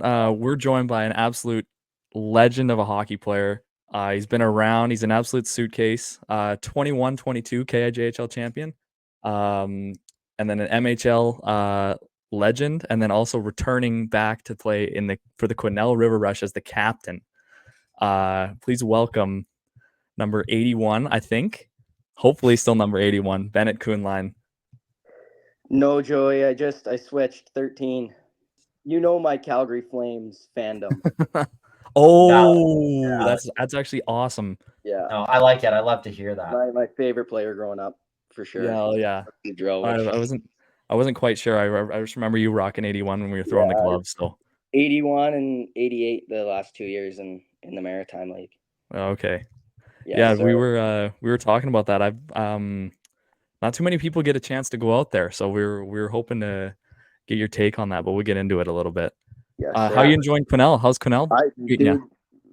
We're joined by an absolute legend of a hockey player. He's been around. He's an absolute suitcase. 21, 22 KIJHL champion, and then an MHL legend, and then also returning back to play for the Quesnel River Rush as the captain. Please welcome number 81, I think. Hopefully still number 81, Bennett Kuhnlein. No, Joey, I switched 13. You know my Calgary Flames fandom. That's actually awesome. Yeah. No, I like it. I love to hear that. My favorite player growing up, for sure. Yeah. I wasn't quite sure. I just remember you rocking 81 when we were throwing the gloves. So 81 and 88 the last 2 years in the Maritime League. Okay. Yeah, we were talking about that. I've not too many people get a chance to go out there, so we were hoping to get your take on that, but we'll get into it a little bit. Yes, how are you enjoying Quesnel? How's Quesnel? Dude,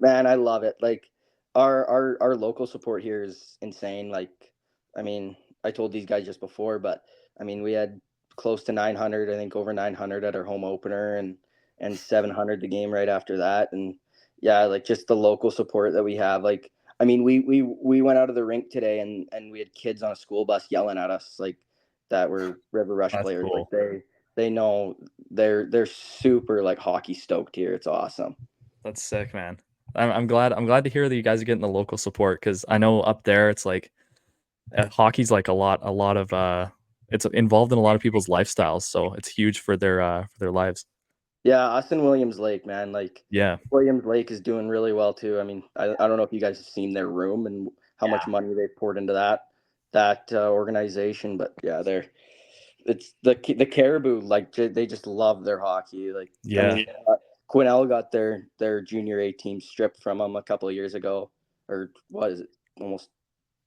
man, I love it. Like our local support here is insane. Like, I mean, I told these guys just before, but I mean, we had close to 900, I think over 900 at our home opener, and 700 the game right after that. And yeah, like just the local support that we have. Like, I mean, we went out of the rink today and we had kids on a school bus yelling at us like that were River Rush players. Cool. Like they know they're super like hockey stoked here. It's awesome. That's sick, man. I'm glad to hear that you guys are getting the local support, because I know up there it's like hockey's like a lot of it's involved in a lot of people's lifestyles, so it's huge for their lives. Yeah, us in Williams Lake, man. Like, yeah, Williams Lake is doing really well too. I mean, I don't know if you guys have seen their room and how much money they've poured into that organization, but yeah, it's the Caribou, like they just love their hockey. Like, yeah. I mean, Quesnel got their junior A team stripped from them a couple of years ago, or what is it, almost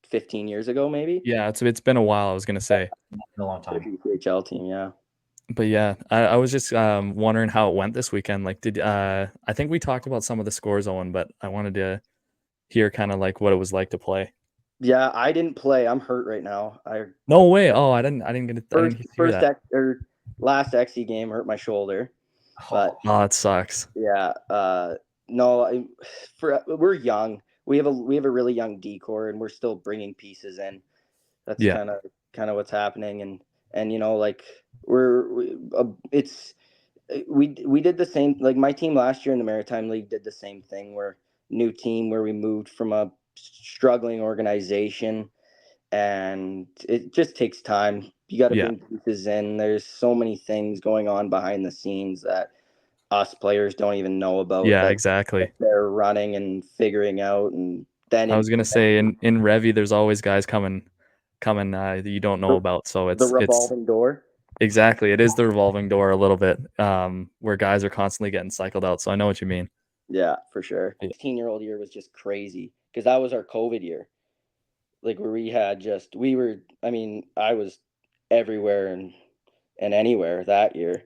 15 years ago, maybe? Yeah, it's been a while. I was gonna say, a long time. KIJHL team, yeah. But yeah, I was just wondering how it went this weekend. Like, I think we talked about some of the scores, Owen, but I wanted to hear kind of like what it was like to play. Yeah, I didn't play. I'm hurt right now. No way. Oh, I didn't get it. Last XE game hurt my shoulder. But it sucks. Yeah. No, we're young. We have a really young decor, and we're still bringing pieces in. That's kind of what's happening, and you know, like we did the same. Like my team last year in the Maritime League did the same thing. We're new team where we moved from a struggling organization, and it just takes time. You got to bring pieces in. There's so many things going on behind the scenes that us players don't even know about. Yeah, exactly. They're running and figuring out, and then I was gonna say in Revy, there's always guys coming that you don't know about. So it's the revolving door. Exactly, it is the revolving door a little bit, where guys are constantly getting cycled out. So I know what you mean. Yeah, for sure. 16-year-old year was just crazy because that was our COVID year. Like where I was everywhere and anywhere that year,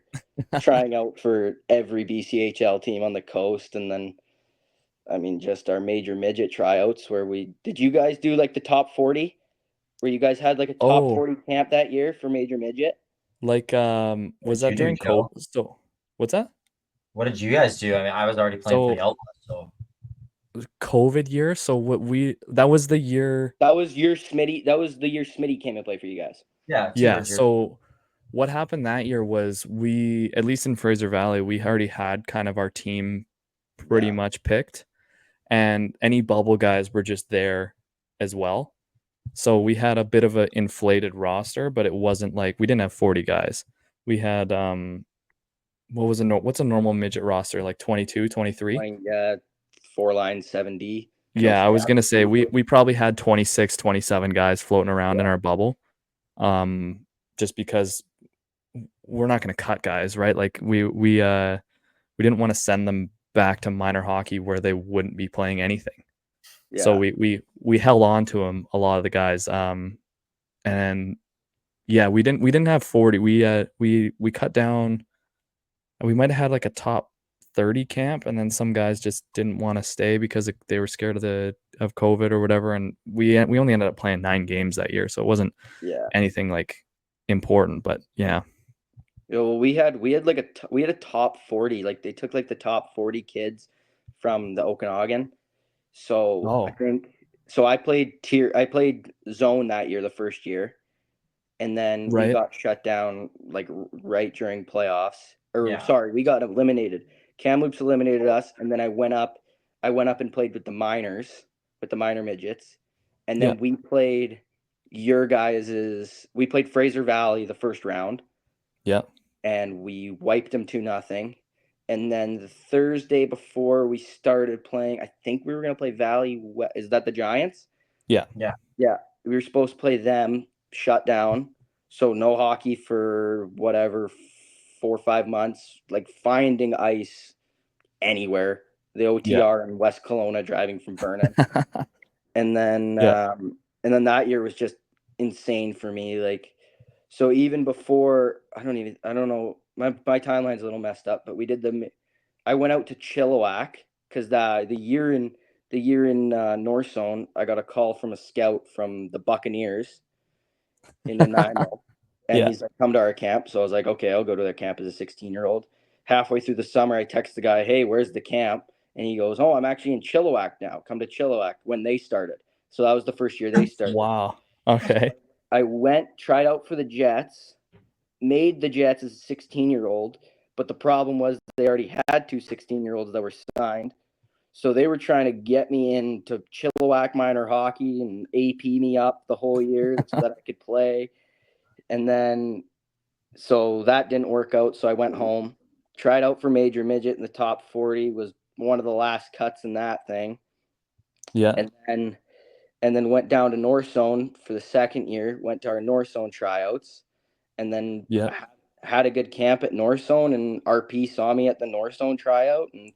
trying out for every BCHL team on the coast, and then just our major midget tryouts where did you guys do like the top 40? Where you guys had like a top 40 camp that year for major midget? Like, was that during COVID? So, what's that? What did you guys do? I mean, I was already playing for the Elson, so. COVID year. So that was the year. That was your Smitty. That was the year Smitty came to play for you guys. Yeah. Yeah. So what happened that year was at least in Fraser Valley, we already had kind of our team pretty much picked, and any bubble guys were just there as well. So we had a bit of an inflated roster, but it wasn't like we didn't have 40 guys. We had what's a normal midget roster, like 22, 23? Yeah, 4 lines, 7D. Yeah, I was going to say we probably had 26, 27 guys floating around in our bubble. Just because we're not going to cut guys, right? Like we didn't want to send them back to minor hockey where they wouldn't be playing anything. Yeah. So we held on to them, a lot of the guys. And yeah, we didn't have 40. We cut down. We might have had like a top 30 camp, and then some guys just didn't want to stay because they were scared of COVID or whatever. And we only ended up playing 9 games that year, so it wasn't anything like important. But yeah. We had like we had a top 40. Like they took like the top 40 kids from the Okanagan. So I think I played zone that year, the first year, and then we got shut down like right during playoffs. Or sorry, we got eliminated. Kamloops eliminated us, and then I went up and played with the minors, with the minor midgets, and then we played we played Fraser Valley the first round. Yeah. And we wiped them 2-0. And then the Thursday before we started playing, I think we were going to play Valley. Is that the Giants? Yeah. Yeah. Yeah. We were supposed to play them, shut down. So no hockey for whatever, 4 or 5 months, like finding ice anywhere. The OTR in West Kelowna driving from Vernon. And then that year was just insane for me. Like, so even before, I don't know, my timeline's a little messed up, but I went out to Chilliwack because the year in North Zone, I got a call from a scout from the Buccaneers in Nanaimo, and he's like, come to our camp. So I was like, okay, I'll go to their camp as a 16-year-old. Halfway through the summer, I text the guy, hey, where's the camp? And he goes, oh, I'm actually in Chilliwack now. Come to Chilliwack when they started. So that was the first year they started. Wow. Okay. I went, tried out for the Jets, made the Jets as a 16-year-old, but the problem was they already had 2 16-year-olds that were signed. So they were trying to get me into Chilliwack minor hockey and AP me up the whole year so that I could play. And then, so that didn't work out. So I went home, tried out for major midget in the top 40, was one of the last cuts in that thing. Yeah. And then went down to North Zone for the second year, went to our North Zone tryouts, and then had a good camp at North Zone, and RP saw me at the North Zone tryout and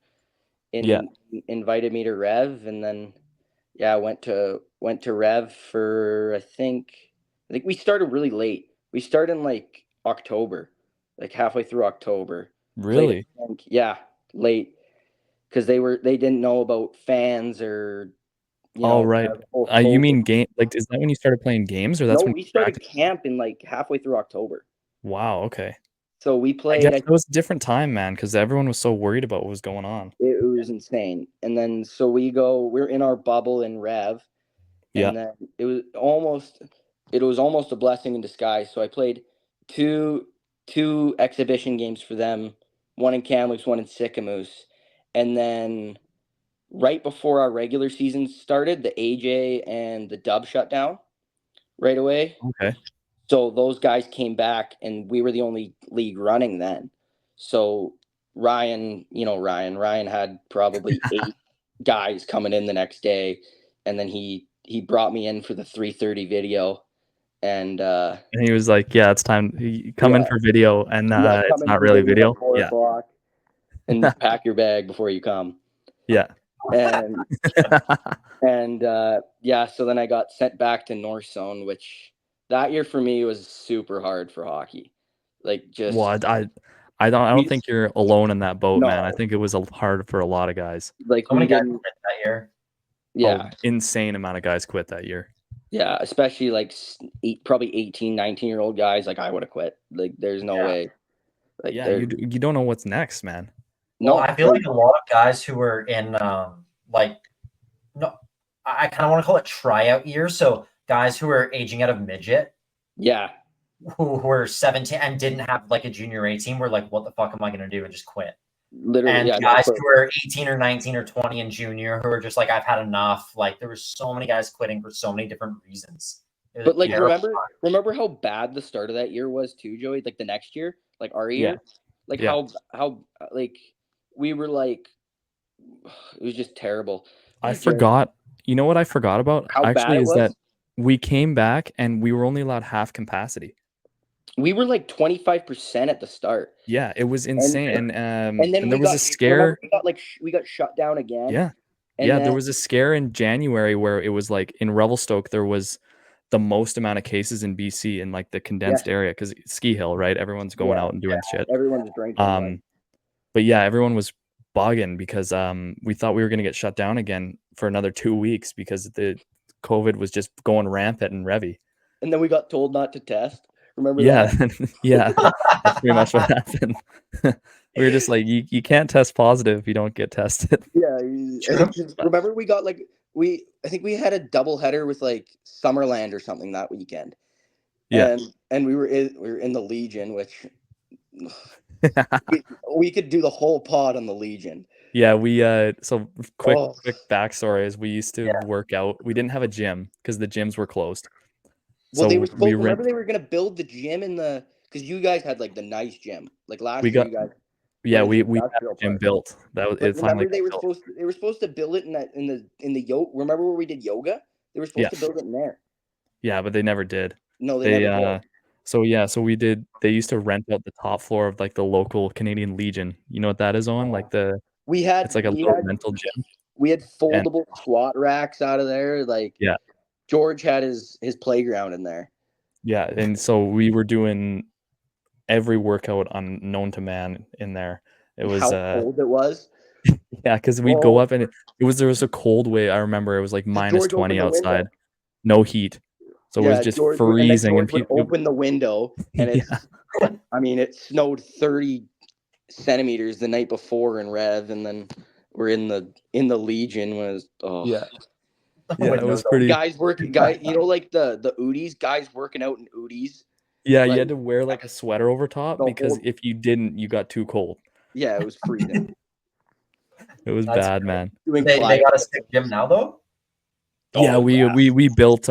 invited me to Rev, and then went to Rev for I think we started really late. We started in like October, like halfway through October. Really? Late because they didn't know about fans or right. You mean game? Like, is that when you started playing games, or that's when we started camp in like halfway through October? Wow. Okay. So we I played. guess it was a different time, man, because everyone was so worried about what was going on. It was insane. And then so we're in our bubble in Rev, and then it was almost a blessing in disguise. So I played two exhibition games for them, one in Kamloops, one in Sicamous, and then right before our regular season started, the AJ and the Dub shut down right away. Okay. So those guys came back, and we were the only league running then. So Ryan had probably 8 guys coming in the next day, and then he brought me in for the 3:30 video, and he was like, "Yeah, it's time. Come in for video, and it's not really video. 4 o'clock, and pack your bag before you come." Yeah. And so then I got sent back to North Zone, which that year for me was super hard for hockey. Like, just I don't think you're alone in that boat, man. I think it was hard for a lot of guys. Like, how many guys quit that year? Yeah. Insane amount of guys quit that year. Yeah, especially like probably 18, 19-year-old guys. Like, I would have quit. Like, there's no way. Like, you don't know what's next, man. No, I feel like a lot of guys who were in I kind of want to call it tryout years. So guys who are aging out of midget. Yeah. Who were 17 and didn't have like a junior A team were like, what the fuck am I going to do? And just quit. Literally. And guys who were 18 or 19 or 20 and junior who were just like, I've had enough. Like, there were so many guys quitting for so many different reasons. But like, remember how bad the start of that year was too, Joey? Like the next year, like our year, like how like we were like, it was just terrible. I forgot. You know what I forgot about? How actually bad it is was? that we came back and we were only allowed half capacity. We were like 25% at the start. Yeah, it was insane. And then there was a scare. We got shut down again. Yeah. There was a scare in January where it was like in Revelstoke there was the most amount of cases in BC in like the condensed area because ski hill, right? Everyone's going out and doing shit. Everyone's drinking. But yeah, everyone was bugging because we thought we were going to get shut down again for another 2 weeks because the COVID was just going rampant in Revy. And then we got told not to test. Remember Yeah, that? yeah, that's pretty much what happened. We were just like, you can't test positive if you don't get tested. Yeah, True. remember we got like I think we had a double header with like Summerland or something that weekend, Yeah. and we were in the Legion, which we could do the whole pod on the Legion. Yeah, so quick Oh, backstory is we used to Yeah. work out. We didn't have a gym because the gyms were closed. well, they So were we supposed. Remember, they were gonna build the gym in the because you guys had like the nice gym. Like last we year, got you guys yeah, went in the we had industrial a gym park. built. But It finally remember, got built. they were supposed to build it in the yoga. Remember where we did yoga? They were supposed to build it in there. Yeah, but they never did. No, they They never did. so we did they used to rent out the top floor of like the local Canadian Legion. You know what that is on? Like it's like a little rental gym. We had And foldable squat racks out of there. Like yeah. George had his playground in there. Yeah, and so we were doing every workout known to man in there. It was How cold it was. yeah, because we'd go up and there was a cold way. I remember it was like minus George 20 opened the window. outside, no heat. So it was just And then freezing and George would open the window, and yeah. I mean, it snowed 30 centimeters the night before in Rev, and then we're in the Legion when it was Yeah, it was pretty. you know, like the Udis, guys working out in Udis. Yeah, you Like, had to wear like a sweater over top because if you didn't, you got too cold. Yeah, it was freezing. It was That's bad, great. man. They got a stick gym now though. Yeah, we built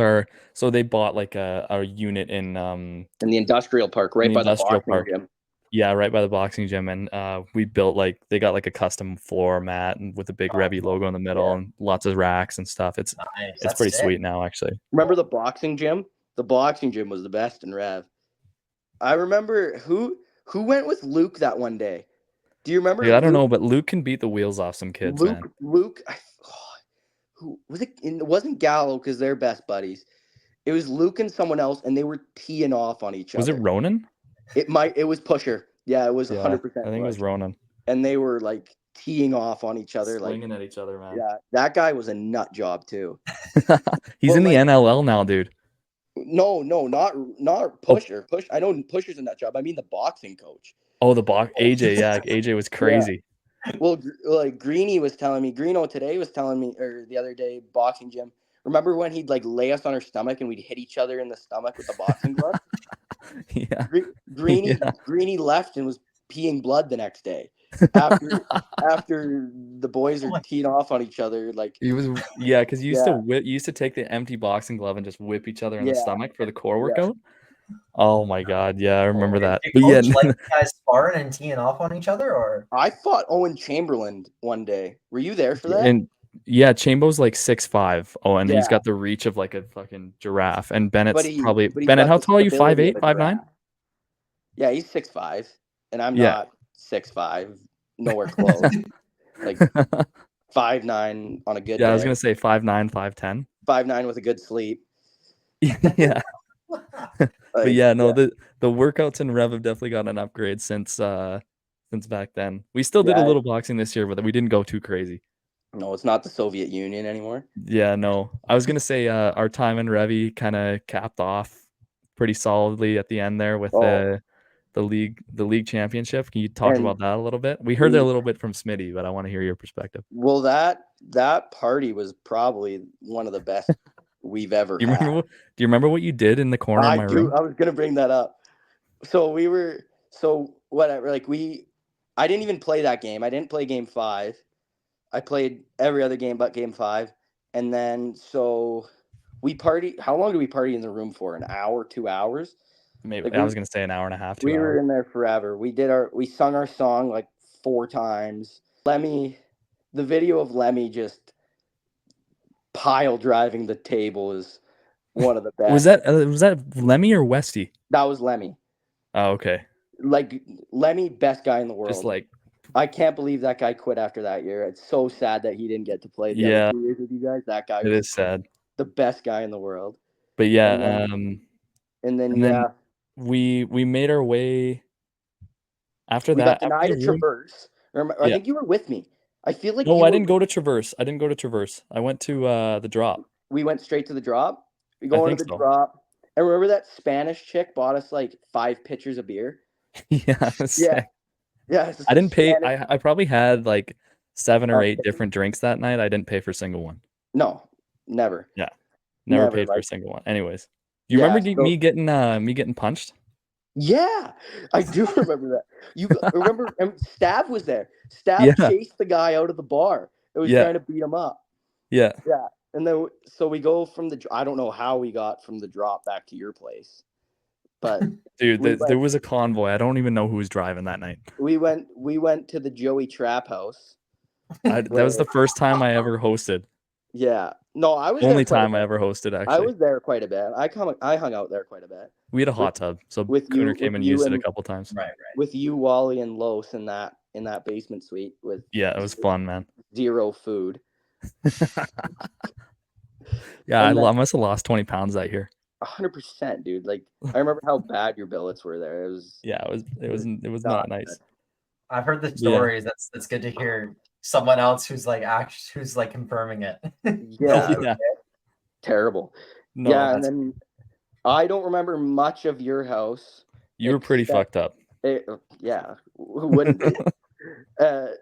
so they bought like a unit in the industrial park right the by the industrial boxing park. gym. Yeah, right by the boxing gym, and we built they got like a custom floor mat and with a big Revy logo in the middle and lots of racks and stuff. It's pretty sweet now, actually. Remember the boxing gym? The boxing gym was the best in Rev. I remember who went with Luke that one day. Do you remember? Yeah, I don't know, but Luke can beat the wheels off some kids, man. Luke, who was it? It wasn't Gallo because they're best buddies. It was Luke and someone else, and they were teeing off on each other. Was it Ronan? It was Pusher. Yeah, it was 100%. I think it was Ronan. And they were like teeing off on each other, swinging at each other, man. Yeah, that guy was a nut job too. He's in the NLL now, dude. No, not Pusher. I know Pusher's a nut job. I mean the boxing coach. Oh, AJ. Yeah, AJ was crazy. Yeah. Well, like Greeno today was telling me, or the other day, boxing gym. Remember when he'd like lay us on our stomach and we'd hit each other in the stomach with the boxing glove? Yeah. Greeny left and was peeing blood the next day after the boys are teeing off on each other. Like he was, because you used to take the empty boxing glove and just whip each other in the stomach for the core workout. Oh my god, yeah, I remember that. But yeah, like you guys sparring and teeing off on each other, or I fought Owen Chamberlain one day. Were you there for that? And yeah, Chambo's like 6'5". Oh, and he's got the reach of like a fucking giraffe. And Bennett's Bennett. How tall are you? 5'8", 5'9"? Yeah, he's 6'5", and I'm not 6'5", nowhere close. Like 5'9" on a good day. Yeah, I was gonna say 5'9", 5'10". 5'9" with a good sleep. Yeah. But yeah, no, the workouts in Rev have definitely gotten an upgrade since back then. We still did a little boxing this year, but we didn't go too crazy. No, it's not the Soviet Union anymore. Yeah, no. I was gonna say our time in Revy kind of capped off pretty solidly at the end there with the league championship. Can you talk about that a little bit? We heard it a little bit from Smitty, but I want to hear your perspective. Well, that party was probably one of the best we've ever had. Do you remember what you did in the corner of my room? I was gonna bring that up. So whatever. Like I didn't even play that game. I didn't play game 5. I played every other game but game 5. And then so we party. How long did we party in the room for? An hour, 2 hours? Maybe I was gonna say an hour and a half. 2 we hours. were in there forever. We sung our song like 4 times. The video of Lemmy just pile driving the table is one of the best. was that Lemmy or Westy? That was Lemmy. Oh, okay. Like Lemmy, best guy in the world. Just like, I can't believe that guy quit after that year. It's so sad that he didn't get to play the other 2 years with you guys. That guy was sad. The best guy in the world. But yeah, and then we made our way after we that. got denied at Traverse. I think you were with me. I feel like I didn't go to Traverse. I went to the drop. We went straight to the drop. We go into the drop, And remember that Spanish chick bought us like 5 pitchers of beer? Yeah, Yeah. sick. Yeah. It's I didn't pay. Spanish- I probably had like 7 or 8 Okay. different drinks that night. I didn't pay for a single one. No, never. Yeah, never Never. paid for a Like, single one. Anyways, do you yeah. remember So, me getting punched? yeah, I do remember that. Remember, and Stav was there. Stav Yeah, chased the guy out of the bar. It was yeah, trying to beat him up. yeah. Yeah. And then, so we go from I don't know how we got from the drop back to your place, but Dude, we there went, was a convoy. I don't even know who was driving that night. we went to the Joey Trap House. That was the first time I ever hosted. Yeah. No, I was there Only quite a time I bit. ever hosted, I actually. was there quite a bit. I hung out there quite a bit. We had a hot tub, so with you- Cooner came with and you used it a and- couple times. Right. With you, Wally, and Los in that basement suite with Yeah, it was fun, man. 0 food. Yeah, And I must have lost 20 pounds that year. 100%, dude. Like, I remember how bad your billets were there. It was Yeah, it was not nice. good. I've heard the stories. That's good to hear someone else who's like confirming it. Yeah, Yeah. terrible. No, yeah, and then I don't remember much of your house. you were pretty except- fucked up. Yeah, who wouldn't be?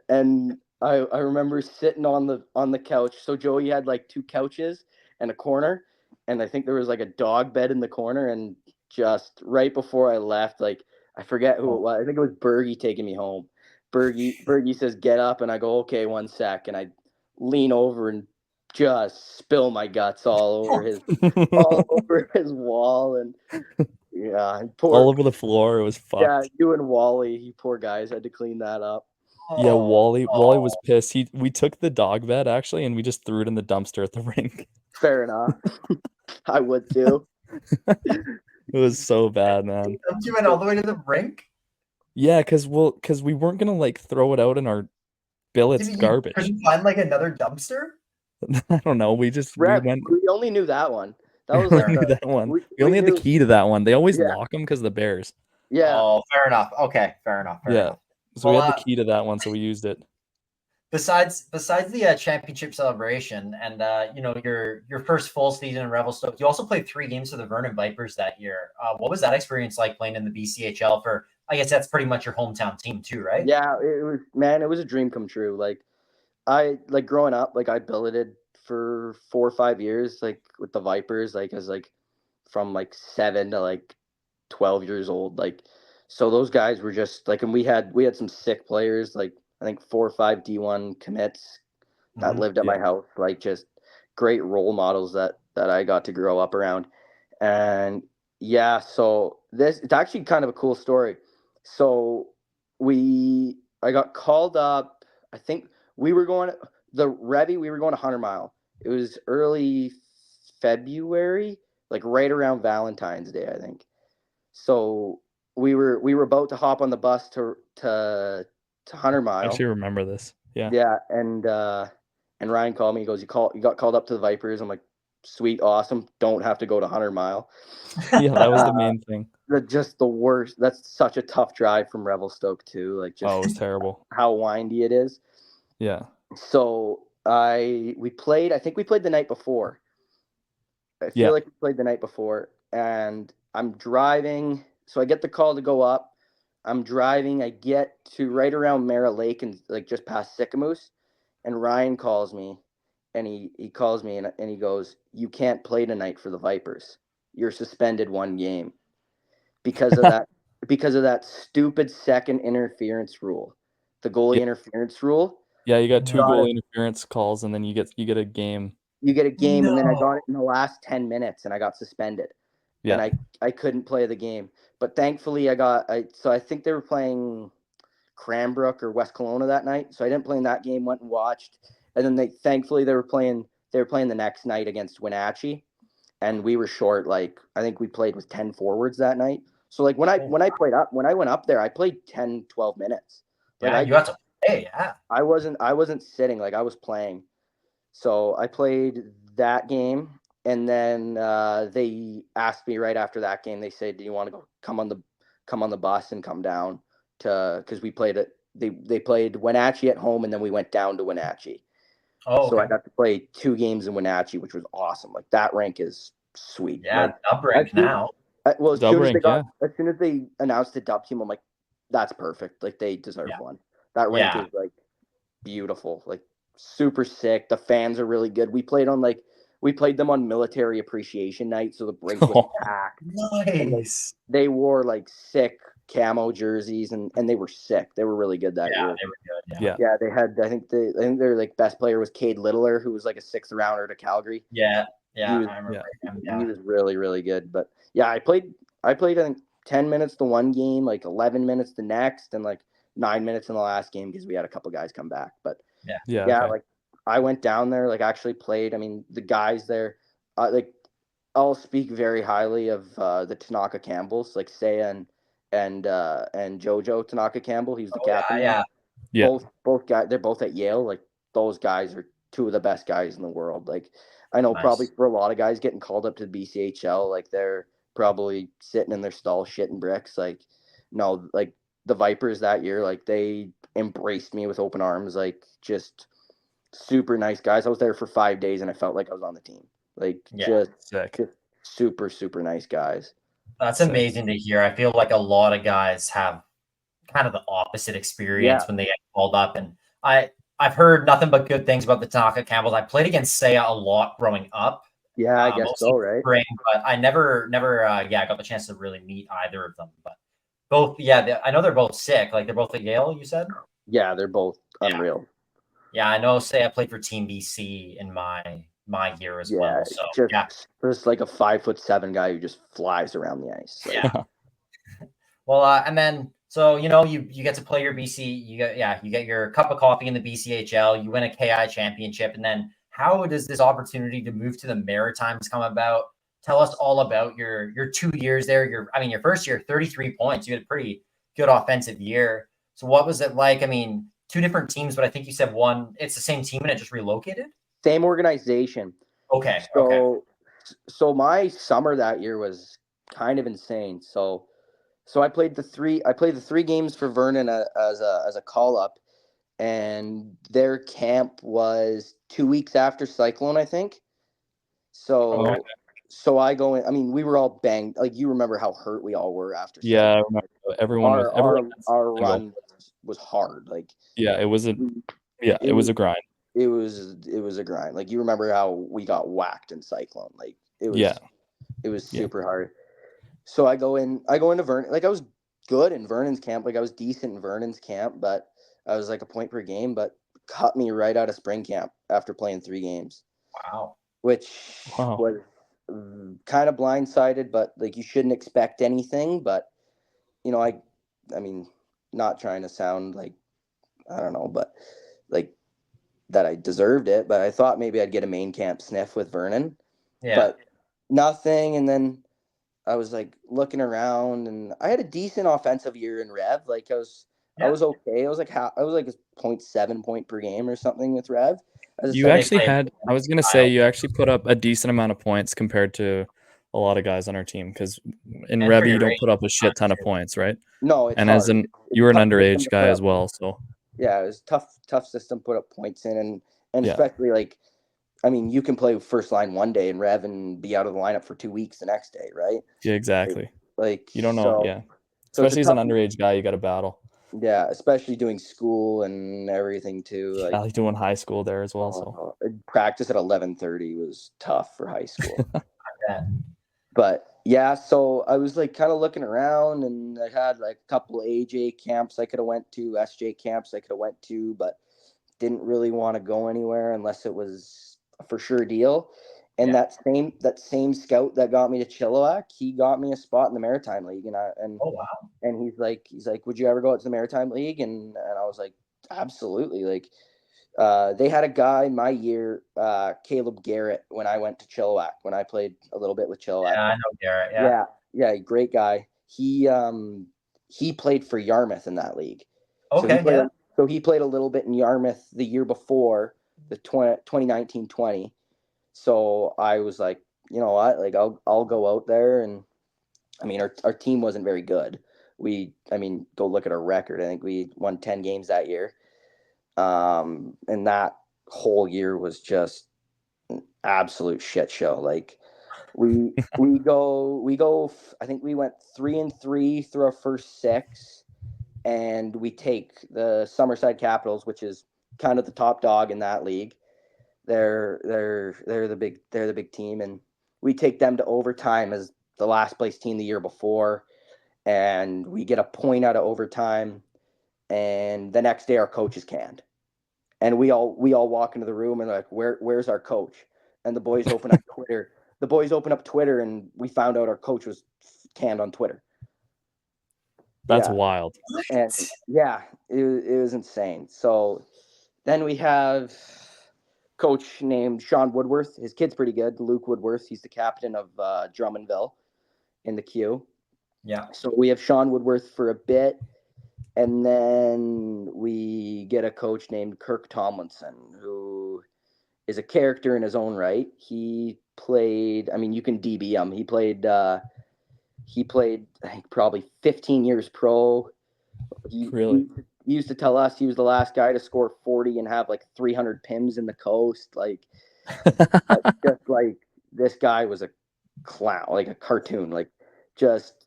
And I remember sitting on the couch. So Joey had like 2 couches and a corner, and I think there was like a dog bed in the corner. And just right before I left, like I forget who it was. I think it was Bergie taking me home. Bergie says, "Get up," and I go, "Okay, 1 sec." And I lean over and just spill my guts all over his wall, and yeah, All over the floor. It was fucked. yeah, you and Wally, you poor guys, had to clean that up. Yeah, Wally was pissed. We took the dog bed actually, and we just threw it in the dumpster at the rink. Fair enough. I would too. It was so bad, man. You went all the way to the rink? Yeah, because we weren't gonna like throw it out in our billets You garbage. couldn't find like another dumpster? I don't know. We went. We only knew that one. That was We like only knew that one. We only had the key to that one. They always lock them because of the bears. Yeah. Oh, fair enough. Okay, fair enough. Yeah. So we had the key to that one, so we used it. Besides the championship celebration and your first full season in Revelstoke, you also played 3 games for the Vernon Vipers that year. What was that experience like playing in the BCHL for? I guess that's pretty much your hometown team too, right? Yeah, it was a dream come true. Like growing up, like I billeted for 4 or 5 years, like with the Vipers, like as like from like 7 to like 12 years old. Like, so those guys were just like, and we had some sick players, like I think 4 or 5 D1 commits that lived at my house, like just great role models that I got to grow up around. And yeah, so it's actually kind of a cool story. So I got called up. I think we were going to 100 Mile. It was early February, like right around Valentine's Day, I think. So we were about to hop on the bus to 100 Mile. I actually remember this. Yeah. Yeah, and Ryan called me. He goes, "You got called up to the Vipers." I'm like, "Sweet, awesome. Don't have to go to 100 Mile." Yeah, that was the main thing. Just the worst. That's such a tough drive from Revelstoke too. Like, just it was terrible. How windy it is. Yeah. So we played. I think we played the night before. I feel like we played the night before, and I'm driving. So I get the call to go up. I'm driving. I get to right around Mara Lake and like just past Sycamoose, and Ryan calls me, and he calls me and he goes, "You can't play tonight for the Vipers. You're suspended 1 game because of that stupid second interference rule, the goalie interference rule." Yeah, you got 2 goalie interference calls, and then you get a game. You get a game, and then I got it in the last 10 minutes, and I got suspended. Yeah. And I couldn't play the game. But thankfully, so I think they were playing Cranbrook or West Kelowna that night. So I didn't play in that game, went and watched. And then thankfully they were playing the next night against Wenatchee. And we were short, like I think we played with 10 forwards that night. So like when I went up there, I played 10, 12 minutes. Like you have to play, yeah. I wasn't sitting, like I was playing. So I played that game, and then they asked me right after that game. They said, "Do you want to come on the bus and come down to?" Because we played it. They played Wenatchee at home, and then we went down to Wenatchee. Oh, okay. So I got to play 2 games in Wenatchee, which was awesome. Like that rink is sweet. Yeah, Like, dub rank now. well, as Dub soon as rank, as soon as they announced the dub team, I'm like, that's perfect. Like, they deserve Yeah. one. That rank Yeah. is like beautiful, like super sick. The fans are really good. We played them on military appreciation night, so the brink was packed. Nice. They wore like sick camo jerseys, and they were sick. They were really good that year. They were good. Yeah. Yeah, they had. I think their like best player was Cade Littler, who was like a 6th rounder to Calgary. Yeah. He was, I remember him. he was really, really good. But yeah, I played I think 10 minutes the one game, like 11 minutes the next, and like 9 minutes in the last game because we had a couple guys come back. But Yeah. yeah, Okay. like I went down there, like actually played. I mean, the guys there, like I'll speak very highly of the Tanaka Campbells, like Seiya and Jojo Tanaka Campbell. He's the captain. Yeah. Yeah. Both guys, they're both at Yale. Like those guys are two of the best guys in the world. Like I know probably Nice. for a lot of guys getting called up to the BCHL, like they're probably sitting in their stall shitting bricks. Like no, like the Vipers that year, like they embraced me with open arms. Like just super nice guys. I was there for 5 days and I felt like I was on the team. Like Yeah. Sick. just super, super nice guys. That's Sick. amazing to hear. I feel like a lot of guys have kind of the opposite experience when they get called up. And I've heard nothing but good things about the Tanaka Campbells. I played against Seiya a lot growing up. Yeah, I guess so, right? Spring, but I never got the chance to really meet either of them. But both, I know they're both sick. Like they're both at Yale, you said? Yeah, they're both unreal. Yeah, I know. Seiya played for Team BC in my year as well. So just like a 5'7" guy who just flies around the ice. Like, yeah. Well, and then so you get to play your BC. You get your cup of coffee in the BCHL. You win a KI championship, and then how does this opportunity to move to the Maritimes come about? Tell us all about your 2 years there. Your first year, 33 points. You had a pretty good offensive year. So what was it like? I mean, 2 different teams, but I think you said one. It's the same team and it just relocated. same organization. Okay. So my summer that year was kind of insane. So I played the 3 games for Vernon as a call up, and their camp was 2 weeks after Cyclone, I think. So I go in. I mean, we were all banged. Like you remember how hurt we all were after. Yeah, I remember everyone our run was hard. Like yeah, it was a grind. It was a grind. Like you remember how we got whacked in Cyclone. Like it was super hard. So I go into Vernon. Like I was good in Vernon's camp. Like I was decent in Vernon's camp, but I was like a point per game. But cut me right out of spring camp after playing 3 games. Wow. Which was kind of blindsided, but like you shouldn't expect anything. But I mean, not trying to sound like I don't know, but like that I deserved it. But I thought maybe I'd get a main camp sniff with Vernon, but nothing. And then I was like looking around, and I had a decent offensive year in Rev. Like I was okay. I was like a 0.7 point per game or something with Rev. You actually had. I was gonna say you actually put up a decent amount of points compared to a lot of guys on our team because in Rev you don't put up a shit ton of points, right? No, it's and hard. You were an underage guy as well, so yeah, it was tough system to put up points in, and especially like. I mean, you can play first line one day in Rev and be out of the lineup for 2 weeks the next day, right? Yeah, exactly. Like you don't know, Especially as an underage guy, you got to battle. Yeah, especially doing school and everything too. Like doing high school there as well. So practice at 11:30 was tough for high school. But yeah, so I was like kind of looking around, and I had like a couple AJ camps I could have went to, SJ camps I could have went to, but didn't really want to go anywhere unless it was a for sure deal. And that same scout that got me to Chilliwack, he got me a spot in the Maritime League, and oh wow. And he's like, would you ever go out to the Maritime League? And I was like, absolutely. Like, they had a guy my year, Caleb Garrett, when I went to Chilliwack, when I played a little bit with Chilliwack. Yeah, I know Garrett. Yeah, great guy. He played for Yarmouth in that league. Okay, So he played a little bit in Yarmouth the year before, the 2019-20. So I was like, you know what? Like, I'll go out there. And I mean, our team wasn't very good. Go look at our record. I think we won 10 games that year. And that whole year was just an absolute shit show. Like we go. I think we went 3-3 through our first 6, and we take the Summerside Capitals, which is kind of the top dog in that league. They're the big team, and we take them to overtime as the last place team the year before, and we get a point out of overtime, and the next day our coach is canned, and we all walk into the room and like, where's our coach? And the boys open up Twitter. The boys open up Twitter, and we found out our coach was canned on Twitter. That's Yeah. wild. And yeah, it was insane. So then we have coach named Sean Woodworth. His kid's pretty good, Luke Woodworth. He's the captain of Drummondville in the Q. Yeah. So we have Sean Woodworth for a bit, and then we get a coach named Kirk Tomlinson, who is a character in his own right. He played, I mean, you can DB him. He played, I think, probably 15 years pro. Really? He used to tell us he was the last guy to score 40 and have like 300 PIMs in the coast. Like, just like this guy was a clown, like a cartoon, like just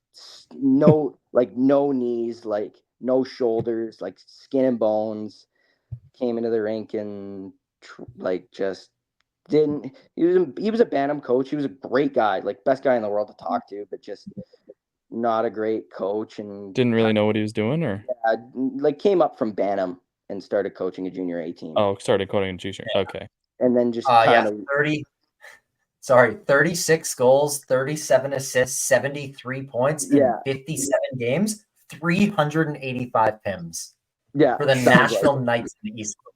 no knees, like no shoulders, like skin and bones. Came into the rink and like just didn't. He was a Bantam coach. He was a great guy, like best guy in the world to talk to, but just not a great coach, and Didn't really know what he was doing, or like came up from Bantam and started coaching a junior A team. oh, started coding in junior. Okay. And then just kind of 36 goals, 37 assists, 73 points in 57 games, 385 PIMs. Yeah, for the Nashville Knights in the East Coast.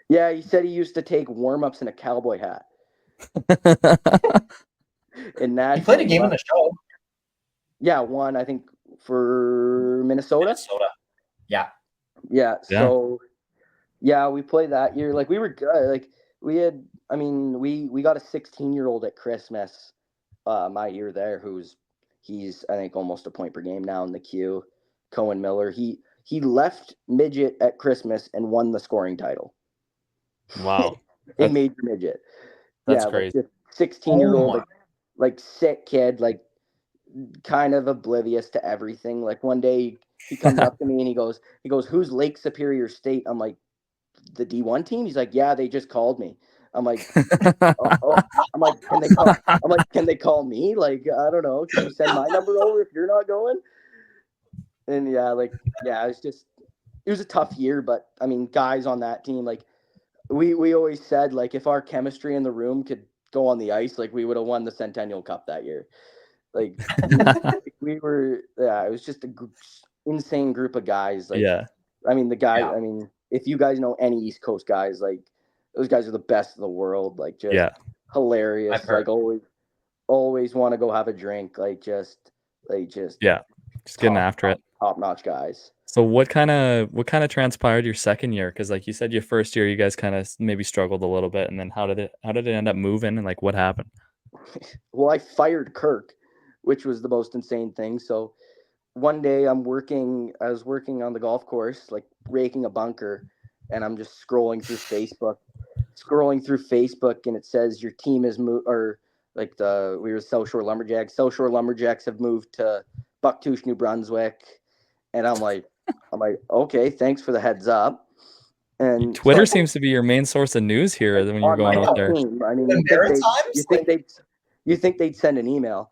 Yeah, he said he used to take warm-ups in a cowboy hat. In Nashville. He played a game in the show. Yeah, one, I think, for Minnesota. Yeah. Yeah. So, yeah, we played that year. Like, we were good. Like, we had, I mean, we got a 16-year-old at Christmas my year there he's, I think, almost a point per game now in the Q. Cohen Miller. He left midget at Christmas and won the scoring title. Wow. In major midget. That's crazy. Like 16-year-old, like sick kid, like kind of oblivious to everything. Like one day he comes up to me and he goes, "Who's Lake Superior State?" I'm like, "The D1 team?" He's like, "Yeah, they just called me." I'm like, oh. I'm like, can they call me? Like, I don't know. Can you send my number over if you're not going? And it was a tough year, but I mean, guys on that team, like we always said, like if our chemistry in the room could go on the ice, like we would have won the Centennial Cup that year. Like we were, it was just an insane group of guys. Like, I mean, I mean, if you guys know any East Coast guys, like those guys are the best in the world. Like, just hilarious. Like, always want to go have a drink. Just getting after it. Top notch guys. So what kind of transpired your second year? Because like you said, your first year you guys kind of maybe struggled a little bit, and then how did it end up moving, and like what happened? Well, I fired Kirk, which was the most insane thing. So one day I was working on the golf course, like raking a bunker, and I'm just scrolling through Facebook, and it says your team is moved, or like we were South Shore Lumberjacks. South Shore Lumberjacks have moved to Bucktouche, New Brunswick, and I'm like, okay, thanks for the heads up. And Twitter seems to be your main source of news here when you're going out there. Team, I mean, you think they'd send an email.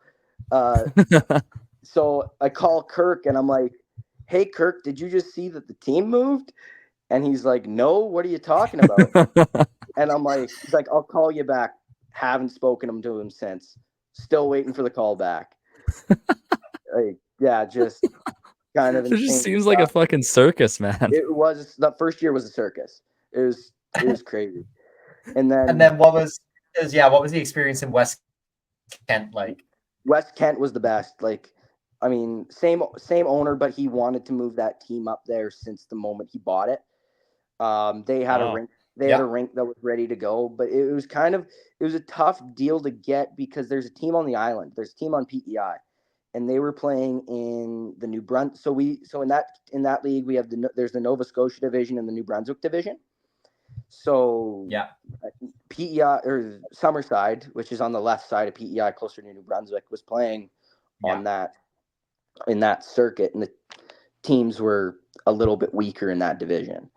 So I call Kirk and I'm like, "Hey Kirk, did you just see that the team moved?" And he's like, "No, what are you talking about?" And I'm like, he's like, "I'll call you back." Haven't spoken to him since. Still waiting for the call back. Like, yeah, just kind of. It just seems like a fucking circus, man. It was, the first year was a circus. It was crazy. And then what was the experience in West Kent like? West Kent was the best. Like, I mean, same owner, but he wanted to move that team up there since the moment he bought it. They had a rink. They had a rink that was ready to go, but it was a tough deal to get because there's a team on the island. There's a team on PEI, and they were playing in the New Brunswick. So in that league we have there's the Nova Scotia division and the New Brunswick division. So PEI or Summerside, which is on the left side of PEI, closer to New Brunswick, was playing on that in that circuit, and the teams were a little bit weaker in that division.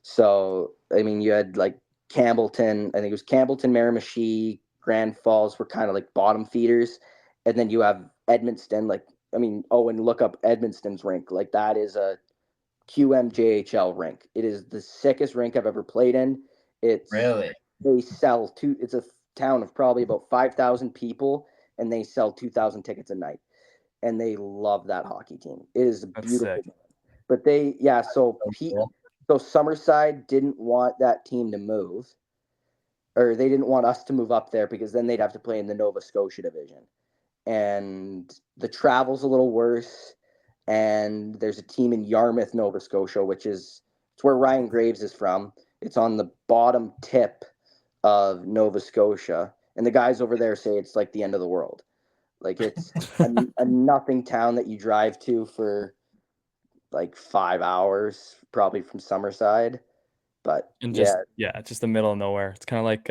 So I mean, you had like Campbellton. I think it was Campbellton, Miramichi, Grand Falls were kind of like bottom feeders, and then you have Edmundston. Like I mean, Owen, look up Edmundston's rink. Like that is a QMJHL rink. It is the sickest rink I've ever played in. It's Really? They sell two. It's a town of probably about 5,000 people, and they sell 2,000 tickets a night, and they love that hockey team. It is beautiful. Sick. But so Summerside didn't want that team to move, or they didn't want us to move up there because then they'd have to play in the Nova Scotia division, and the travel's a little worse. And there's a team in Yarmouth, Nova Scotia, it's where Ryan Graves is from. It's on the bottom tip of Nova Scotia, and the guys over there say it's like the end of the world. Like it's a nothing town that you drive to for like 5 hours, probably from Summerside. But And just just the middle of nowhere. It's kind of like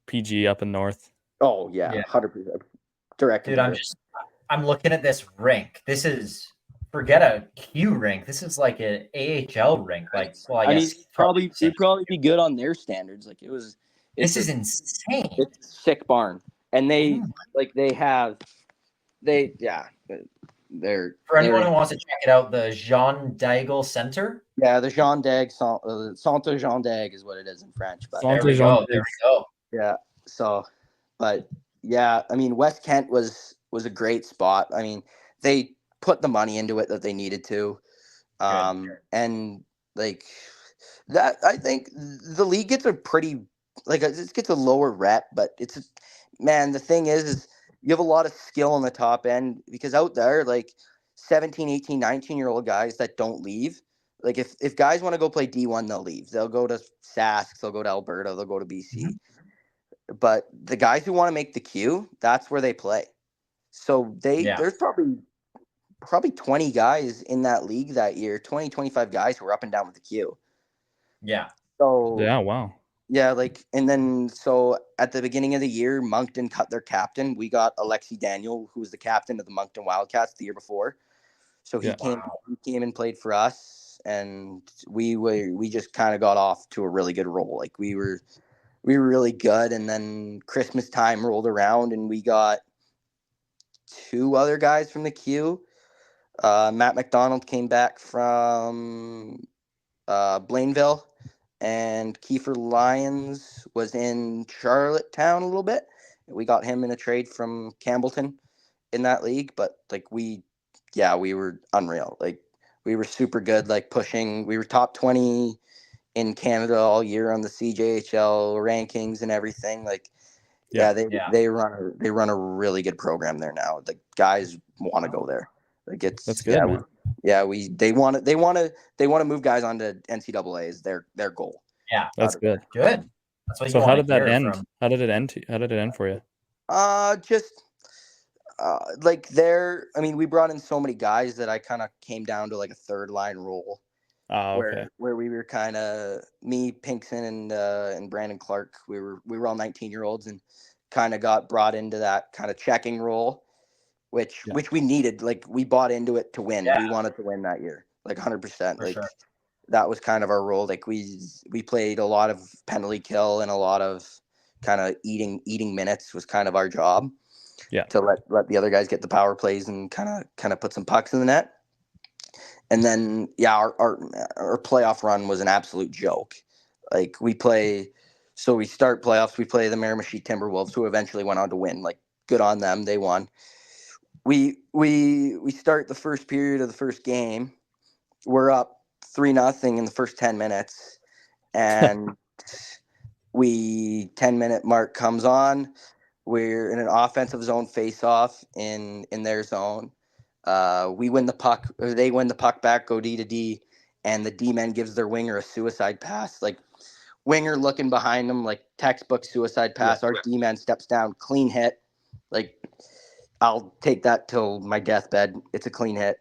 PG up in north. Oh yeah, 100% direct. Dude, I'm looking at this rink. This is forget a Q rink. This is like an AHL rink. Like, well, I guess it'd probably be good on their standards. Like this is insane. It's a sick barn, and they're for anyone who wants to check it out, the Jean Daigle Center. Yeah, the Jean Dague, Centre Jean Dague is what it is in French. But there we go. Yeah. So, but yeah, I mean, West Kent was a great spot. I mean, they put the money into it that they needed to, and like that. I think the league gets a pretty it gets a lower rep, but the thing is you have a lot of skill on the top end because out there, like 17, 18, 19-year-old guys that don't leave. Like if guys want to go play D1, they'll leave. They'll go to Sask, they'll go to Alberta, they'll go to BC. Mm-hmm. But the guys who want to make the Q, that's where they play. So there's probably 20 guys in that league that year, 20, 25 guys who were up and down with the Q. Yeah. So yeah, wow. Yeah, and then so at the beginning of the year, Moncton cut their captain. We got Alexi Daniel, who was the captain of the Moncton Wildcats the year before. So he came and played for us, and we just kind of got off to a really good roll. Like we were really good, and then Christmas time rolled around, and we got 2 other guys from the Q. Matt McDonald came back from Blainville, and Kiefer Lyons was in Charlottetown a little bit. We got him in a trade from Campbellton in that league, but like we were unreal. Like we were super good, like pushing. We were top 20 in Canada all year on the CJHL rankings and everything. Like they run a really good program there now. The guys want to go there. Like that's good, man. They want to move guys onto NCAA is their goal. Yeah, that's good. Good. That's what. So how did that end? How did it end for you? We brought in so many guys that I kind of came down to like a third line role. Where we were kind of me, Pinkson, and Brandon Clark. We were all 19-year-olds and kind of got brought into that kind of checking role, which we needed. Like we bought into it to win. We wanted to win that year, like 100%. Like that was kind of our role. Like we played a lot of penalty kill and a lot of kind of eating minutes was kind of our job. Yeah. To let the other guys get the power plays and kind of put some pucks in the net. And then our playoff run was an absolute joke. Like we start playoffs, we play the Miramichi Timberwolves, who eventually went on to win. Like good on them, they won. We start the first period of the first game. We're up 3-0 in the first 10 minutes, and 10-minute mark comes on. We're in an offensive zone face-off in their zone. We win the puck, or they win the puck back, go D to D, and the D-man gives their winger a suicide pass. Like winger looking behind him, like textbook suicide pass. Our D-man steps down, clean hit. Like I'll take that till my deathbed. It's a clean hit.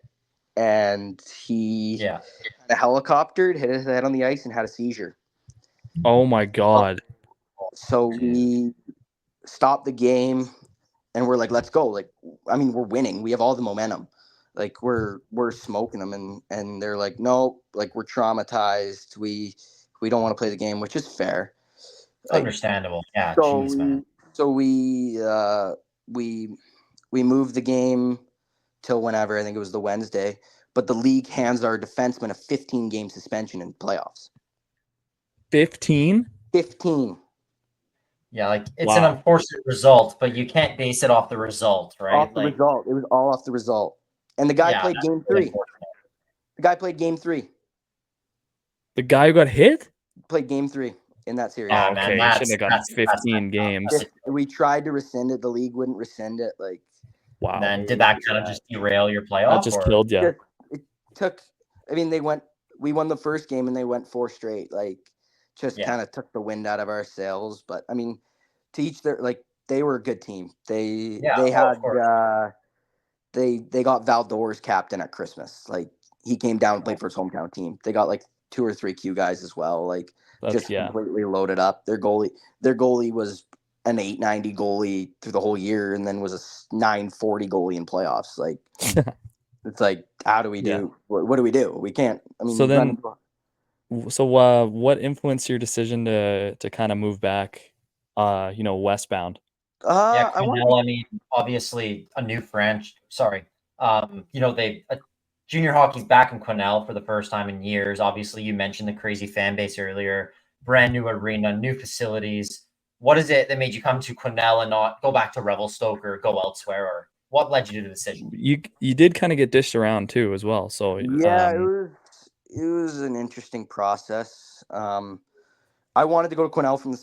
And he kind of helicoptered, hit his head on the ice, and had a seizure. Oh my God. So we stopped the game and we're like, let's go. Like, I mean, we're winning. We have all the momentum. Like we're smoking them, and they're like, no, like we're traumatized. We don't want to play the game, which is fair. It's Like, understandable. Yeah, so jeez, man. we moved the game till whenever. I think it was the Wednesday. But the league hands our defenseman a 15-game suspension in playoffs. 15? 15. Yeah, like it's an Wow. unfortunate result, but you can't base it off the result, right? Off the result. It was all off the result. And the guy played that's game really 3. unfortunate. The guy played game 3. The guy who got hit? Played game 3 in that series. Yeah, Oh, man, okay. You shouldn't have gotten that's 15 games. We tried to rescind it. The league wouldn't rescind it. Like, Wow. then did that kind of just derail your That playoff? just Or killed you. it took. I mean, we won the first game and they went 4 straight. Like, just Yeah. kind of took the wind out of our sails. But I mean, to each their, like, they were a good team. They had of course. they got Valdor's captain at Christmas. Like, he came down and played for his hometown team. They got like 2 or 3 Q guys as well. Like, That's completely loaded up. Their goalie was an 890 goalie through the whole year, and then was a 940 goalie in playoffs. Like, it's like, how do we do? What do we do? We can't. I mean, So then, what influenced your decision to kind of move back, westbound? Quesnel, I mean, obviously a new franchise. Sorry. Junior hockey's back in Quesnel for the first time in years. Obviously, you mentioned the crazy fan base earlier. Brand new arena, new facilities. What is it that made you come to Quesnel and not go back to Revelstoke or go elsewhere? Or what led you to the decision? You did kind of get dished around too as well. So yeah, it was an interesting process. I wanted to go to Quesnel from the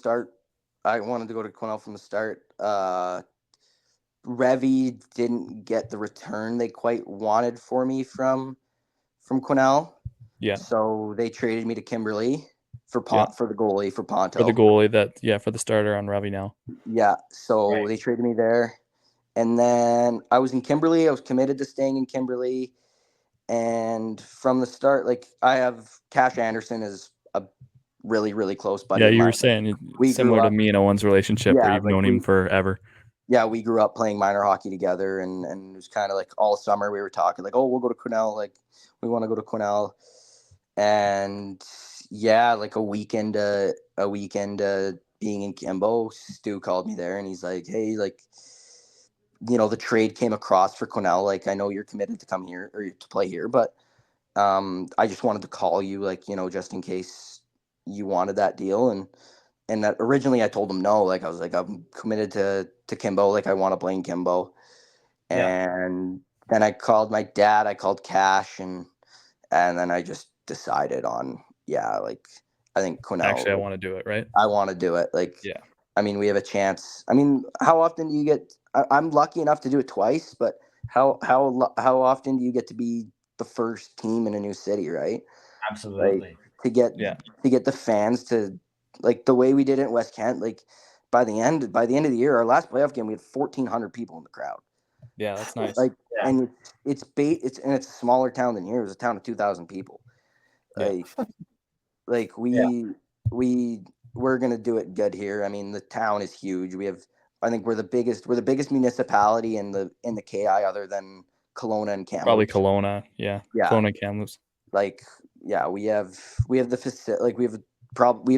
start. Revy didn't get the return they quite wanted for me from Quesnel. Yeah. So they traded me to Kimberley for the goalie for Ponto. For the goalie for the starter on Revy now. Yeah. So they traded me there. And then I was in Kimberley. I was committed to staying in Kimberley. And from the start, like, I have Cash Anderson is a really, really close buddy. Yeah, you were saying similar to me and Owen's relationship, where you've known him forever. Yeah, we grew up playing minor hockey together, and it was kind of like all summer we were talking like, oh, we'll go to Quesnel. Like, we want to go to Quesnel. And yeah, like a weekend being in Kimbo, Stu called me there and he's like, hey, like, the trade came across for Quesnel. Like, I know you're committed to come here or to play here, but I just wanted to call you, like, just in case you wanted that deal. And that originally I told him no. Like, I was like, I'm committed to Kimbo. Like, I want to play in Kimbo. And then I called my dad. I called Cash, and then I just decided on, like, I think Quesnel. Actually, I want to do it, right? I want to do it. Like, yeah. I mean, we have a chance. I mean, how often do you get? I'm lucky enough to do it twice, but how often do you get to be the first team in a new city, right? Absolutely. Like, to get the fans to, like, the way we did it in West Kent. Like, by the end of the year, our last playoff game, we had 1,400 people in the crowd. Yeah, that's nice. Like, and it's a smaller town than here. It was a town of 2,000 people. Like, we're gonna do it good here. I mean, the town is huge. I think we're the biggest municipality in the KI, other than Kelowna and Kamloops. Probably Kelowna, yeah. Kelowna and Kamloops. Like, yeah, we have the facility. Like, we have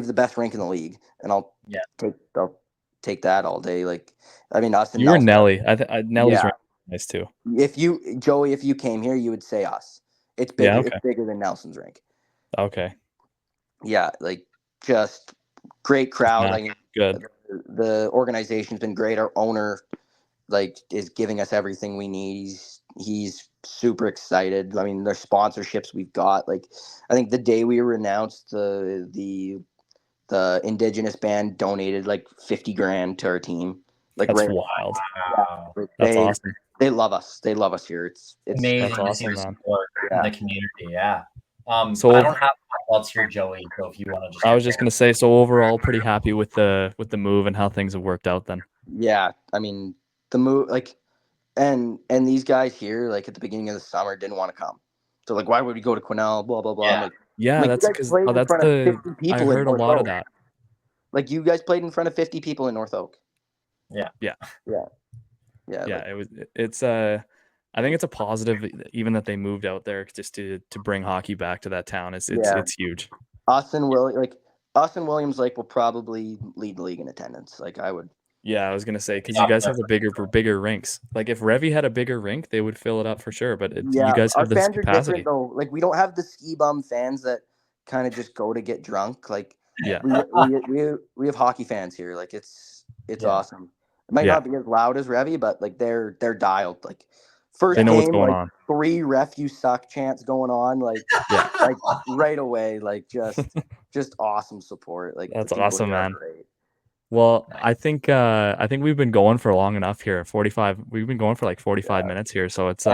the best rink in the league, and I'll take that all day. Like, I mean, us and you were Nelson. Nelly. Nelly's rink is nice too. If you came here, you would say us. It's bigger. It's bigger than Nelson's rink. Okay. Yeah, like, just great crowd. Like, good. The organization's been great. Our owner, like, is giving us everything we need. He's super excited. I mean, their sponsorships we've got. Like, I think the day we were announced, the Indigenous band donated like $50,000 to our team. Like, that's wild. Wow. That's awesome. They love us. They love us here. It's amazing. That's awesome, man. In the community, yeah. So I don't have my thoughts here, Joey. So if you want to, I was just gonna say. So overall, pretty happy with the move and how things have worked out. Then. Yeah, I mean, the move, like, and these guys here, like, at the beginning of the summer, didn't want to come. So, like, why would we go to Quesnel? Blah blah blah. Yeah. I'm like, yeah, that's because I heard a lot of that. Like you guys played in front of 50 people in North Oak. Yeah. Like, It's I think it's a positive even that they moved out there just to bring hockey back to that town. It's huge. Austin Williams Lake will probably lead the league in attendance. Like I would. Yeah, I was gonna say because you guys have the bigger rinks. Like if Revy had a bigger rink, they would fill it up for sure. But you guys our have this fans are capacity. different though. Like we don't have the ski bum fans that kind of just go to get drunk. Like Yeah, we have hockey fans here. Like it's awesome. It might not be as loud as Revy, but like they're dialed. Like first they know game, what's going on. 3 ref you suck chants going on. Like like right away. Like just awesome support. Like that's awesome, man. Great. Well, I think we've been going for long enough here. 45. We've been going for like 45 minutes here, so it's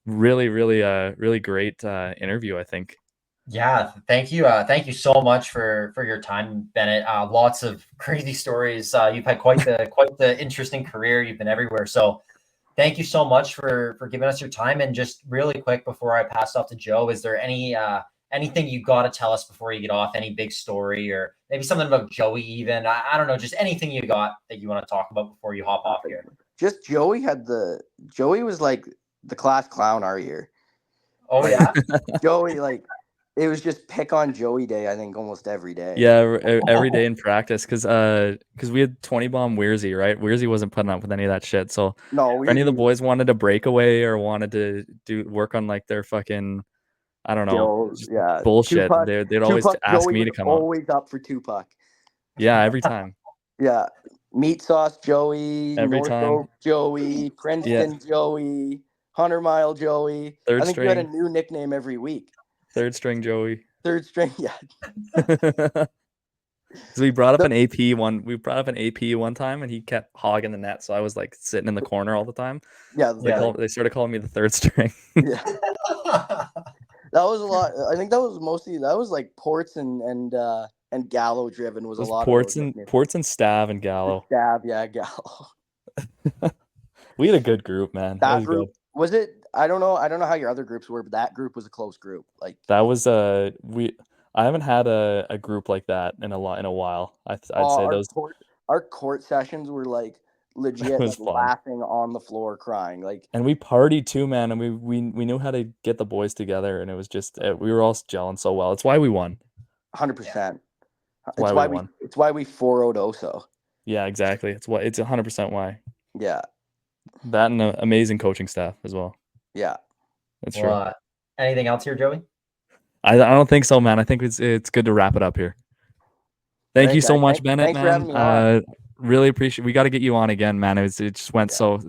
really great interview, I think. Yeah, thank you. Thank you so much for your time, Bennett. Lots of crazy stories. You've had quite the interesting career. You've been everywhere. So thank you so much for giving us your time. And just really quick before I pass off to Joe, is there anything you got to tell us before you get off? Any big story or maybe something about Joey even? I don't know, just anything you got that you want to talk about before you hop off here. Just Joey was like the class clown our year. Oh yeah. Joey, like it was just pick on Joey day, I think almost every day. Yeah, every day in practice because we had 20 bomb Weirzy, right? Weirzy wasn't putting up with any of that shit. So if any of the boys wanted to break away or wanted to work on like their fucking I don't know, bullshit. They'd always ask me to come up. Always up for Tupac. Yeah, every time. Yeah, Meat Sauce Joey, every North time. Oak Joey, Princeton Joey, 100 Mile Joey. Third I think string. you had a new nickname every week. Third string Joey. Third string, yeah. So we brought up an AP one time, and he kept hogging the net. So I was like sitting in the corner all the time. Yeah, they started calling me the third string. Yeah. That was a lot. I think that was like Ports and Gallo driven was a lot. Ports and Stav and Gallo. Stav, yeah, Gallo. We had a good group, man. That group was it. I don't know how your other groups were, but that group was a close group. Like that was I haven't had a group like that in a while. I'd say our court sessions were like legit like laughing on the floor, crying. Like, and we partied too, man. And we knew how to get the boys together, and it was just we were all gelling so well. It's why we won. 100%. It's why we won. It's why we 4-0'd Oso. Yeah, exactly. It's 100% why. Yeah. That and an amazing coaching staff as well. Yeah, that's true. Anything else here, Joey? I don't think so, man. I think it's good to wrap it up here. Thank you so much, Bennett, thanks man. For having me on. Really appreciate. We got to get you on again, man. It just went so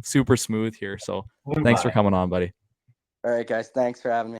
super smooth here. So thanks for coming on, buddy. All right, guys. Thanks for having me.